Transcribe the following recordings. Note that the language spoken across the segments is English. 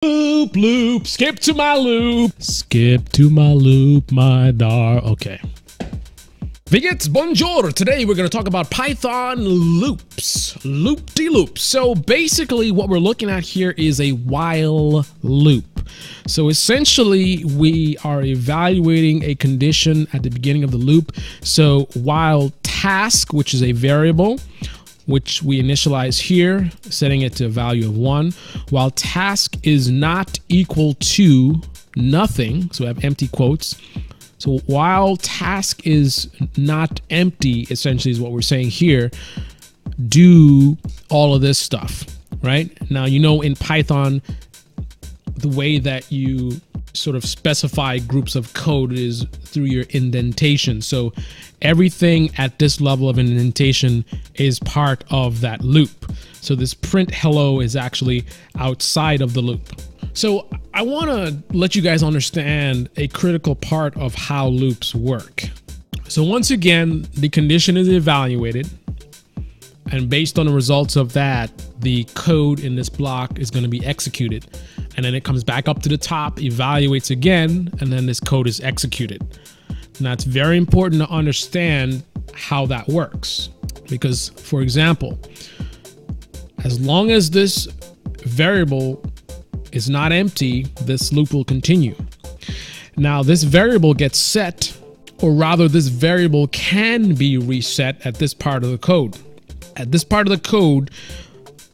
Loop, loop, skip to my loop. Skip to my loop, my dar. Okay. Vigets, bonjour. Today we're going to talk about Python loops. Loop-de-loop. So basically what we're looking at here is a while loop. So essentially we are evaluating a condition at the beginning of the loop. So while task, which is a variable, which we initialize here, setting it to a value of 1, while task is not equal to nothing, so we have empty quotes. So while task is not empty, essentially is what we're saying here, do all of this stuff, right? Now, you know, in Python, the way that you sort of specify groups of code is through your indentation. So everything at this level of indentation is part of that loop. So this print hello is actually outside of the loop. So I want to let you guys understand a critical part of how loops work. So once again, the condition is evaluated, and based on the results of that, the code in this block is going to be executed. And then it comes back up to the top, evaluates again, and then this code is executed. Now it's very important to understand how that works. Because, for example, as long as this variable is not empty, this loop will continue. Now this variable gets set, or rather this variable can be reset at this part of the code. At this part of the code,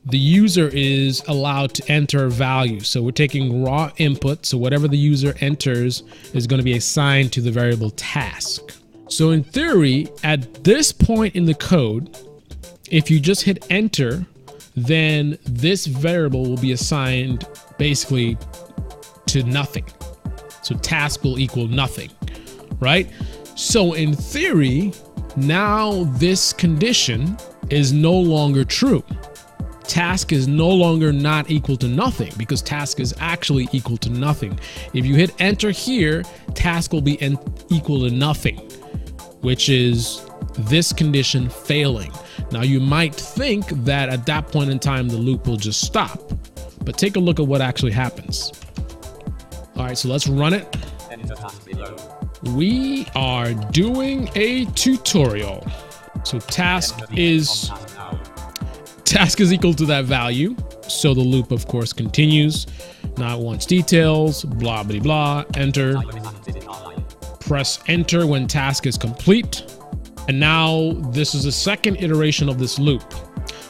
the user is allowed to enter value. So we're taking raw input. So whatever the user enters is going to be assigned to the variable task. So in theory, at this point in the code, if you just hit enter, then this variable will be assigned basically to nothing. So task will equal nothing, right? So in theory, now this condition is no longer true. Task is no longer not equal to nothing, because task is actually equal to nothing. If you hit enter here, task will be equal to nothing, which is this condition failing. Now you might think that at that point in time the loop will just stop, but take a look at what actually happens. All right, so let's run it. We are doing a tutorial. So task is equal to that value. So the loop, of course, continues. Now it wants details, blah, blah, blah, enter. Press enter when task is complete. And now this is the second iteration of this loop.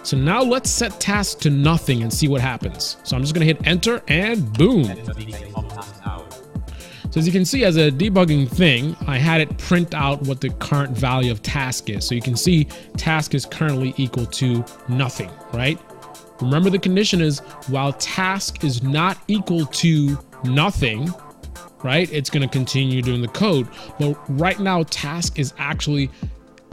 So now let's set task to nothing and see what happens. So I'm just going to hit enter and boom. So as you can see, as a debugging thing, I had it print out what the current value of task is. So you can see task is currently equal to nothing, right? Remember, the condition is while task is not equal to nothing, right? It's going to continue doing the code. But right now, task is actually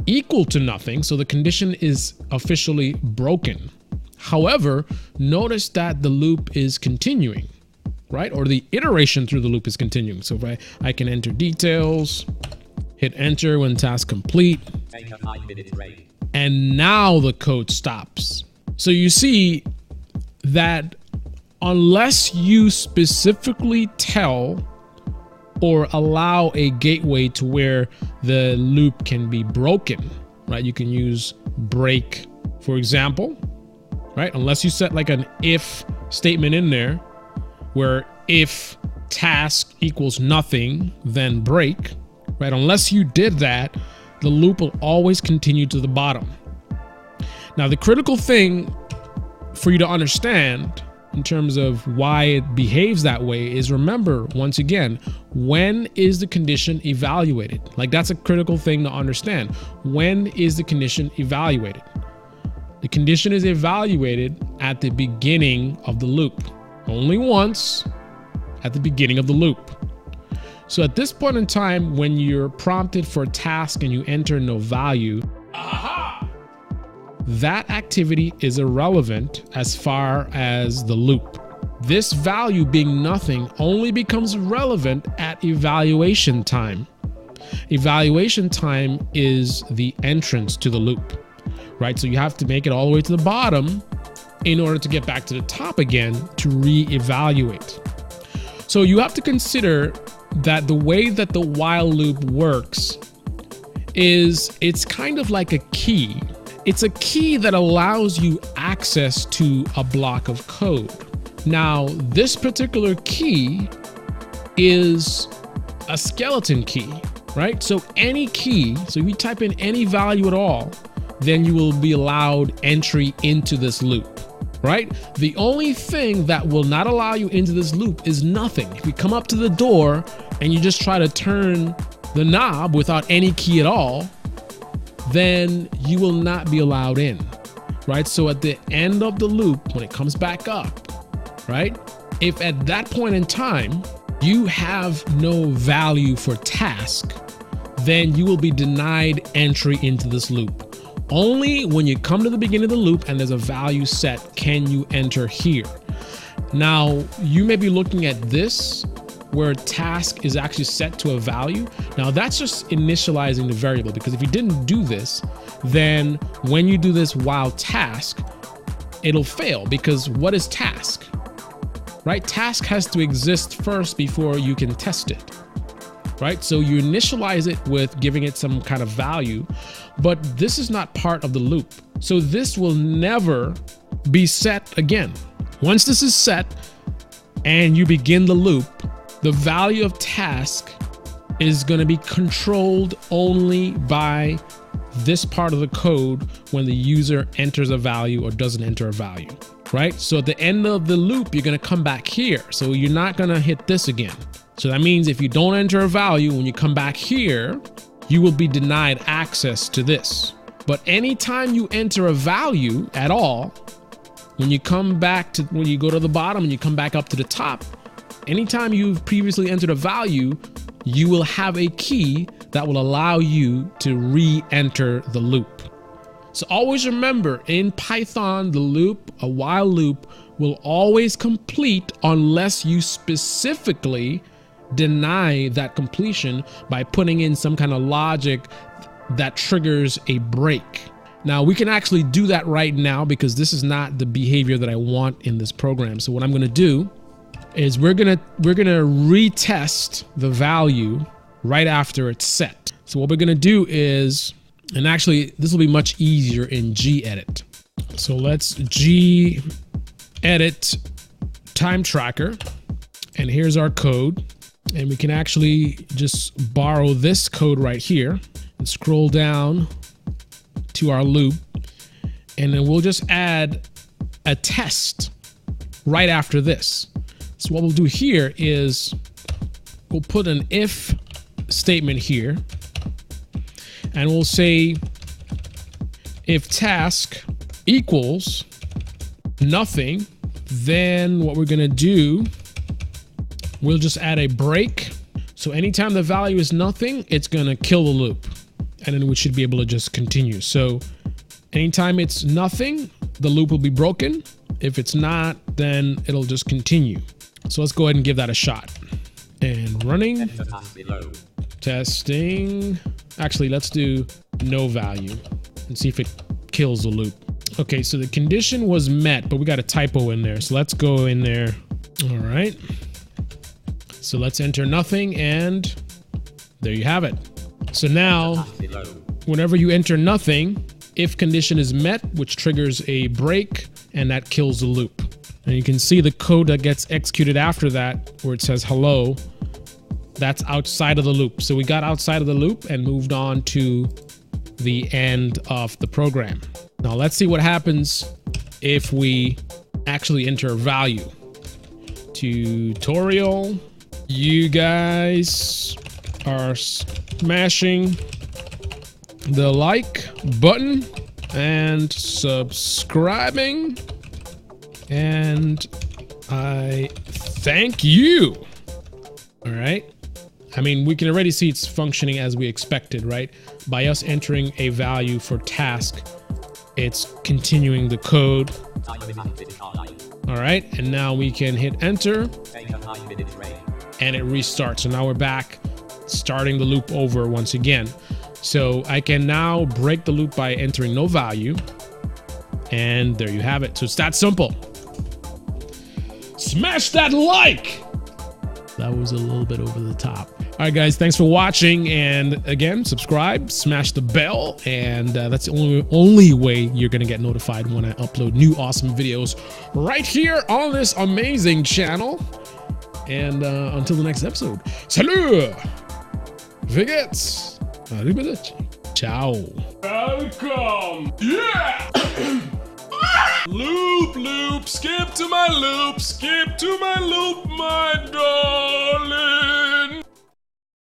equal to nothing. So the condition is officially broken. However, notice that the loop is continuing, right? Or the iteration through the loop is continuing. So if I can enter details, hit enter when task complete, take a 5-minute break, and now the code stops. So you see that unless you specifically tell or allow a gateway to where the loop can be broken, right? You can use break, for example, right? Unless you set like an if statement in there, where if task equals nothing, then break, right? Unless you did that, the loop will always continue to the bottom. Now, the critical thing for you to understand in terms of why it behaves that way is, remember, once again, when is the condition evaluated? Like, that's a critical thing to understand. When is the condition evaluated? The condition is evaluated at the beginning of the loop. Only once, at the beginning of the loop. So at this point in time, when you're prompted for a task and you enter no value, that activity is irrelevant as far as the loop. This value being nothing only becomes relevant at evaluation time. Evaluation time is the entrance to the loop, right? So you have to make it all the way to the bottom in order to get back to the top again to reevaluate. So you have to consider that the way that the while loop works is it's kind of like a key. It's a key that allows you access to a block of code. Now, this particular key is a skeleton key, right? So any key, so if you type in any value at all, then you will be allowed entry into this loop, right? The only thing that will not allow you into this loop is nothing. If you come up to the door and you just try to turn the knob without any key at all, then you will not be allowed in, right? So at the end of the loop, when it comes back up, right? If at that point in time, you have no value for task, then you will be denied entry into this loop. Only when you come to the beginning of the loop and there's a value set can you enter here. Now, you may be looking at this where task is actually set to a value. Now that's just initializing the variable, because if you didn't do this, then when you do this while task, it'll fail, because what is task? Right? Task has to exist first before you can test it, right? So you initialize it with giving it some kind of value, but this is not part of the loop. So this will never be set again. Once this is set and you begin the loop, the value of task is going to be controlled only by this part of the code when the user enters a value or doesn't enter a value, right? So at the end of the loop, you're going to come back here. So you're not going to hit this again. So that means if you don't enter a value, when you come back here, you will be denied access to this. But anytime you enter a value at all, when you come back to, when you go to the bottom and you come back up to the top, anytime you've previously entered a value, you will have a key that will allow you to re-enter the loop. So always remember, in Python, the loop, a while loop, will always complete unless you specifically deny that completion by putting in some kind of logic that triggers a break. Now we can actually do that right now because this is not the behavior that I want in this program. So what I'm going to do is we're gonna retest the value right after it's set. So what we're gonna do is, and actually this will be much easier in gedit. So let's gedit time tracker, and here's our code, and we can actually just borrow this code right here and scroll down to our loop, and then we'll just add a test right after this. So what we'll do here is we'll put an if statement here, and we'll say if task equals nothing, then what we're gonna do, we'll just add a break. So anytime the value is nothing, it's gonna kill the loop, and then we should be able to just continue. So anytime it's nothing, the loop will be broken. If it's not, then it'll just continue. So let's go ahead and give that a shot. And running. Testing. Actually, let's do no value and see if it kills the loop. Okay, so the condition was met, but we got a typo in there. So let's go in there. All right. So let's enter nothing, and there you have it. So now, whenever you enter nothing, if condition is met, which triggers a break, and that kills the loop. And you can see the code that gets executed after that, where it says hello, that's outside of the loop. So we got outside of the loop and moved on to the end of the program. Now let's see what happens if we actually enter a value. Tutorial. You guys are smashing the like button and subscribing, and I thank you. All right. I mean, we can already see it's functioning as we expected, right? By us entering a value for task, it's continuing the code. All right. And now we can hit enter and it restarts. So now we're back, starting the loop over once again. So I can now break the loop by entering no value, And there you have it. So it's that simple. Smash that like. That was a little bit over the top. All right, guys, thanks for watching. And again, subscribe, smash the bell. And that's the only way you're going to get notified when I upload new awesome videos right here on this amazing channel. And until the next episode, salut! Vigets! Arrivederci. Ciao. Welcome. Yeah! Loop, loop, skip to my loop, my darling.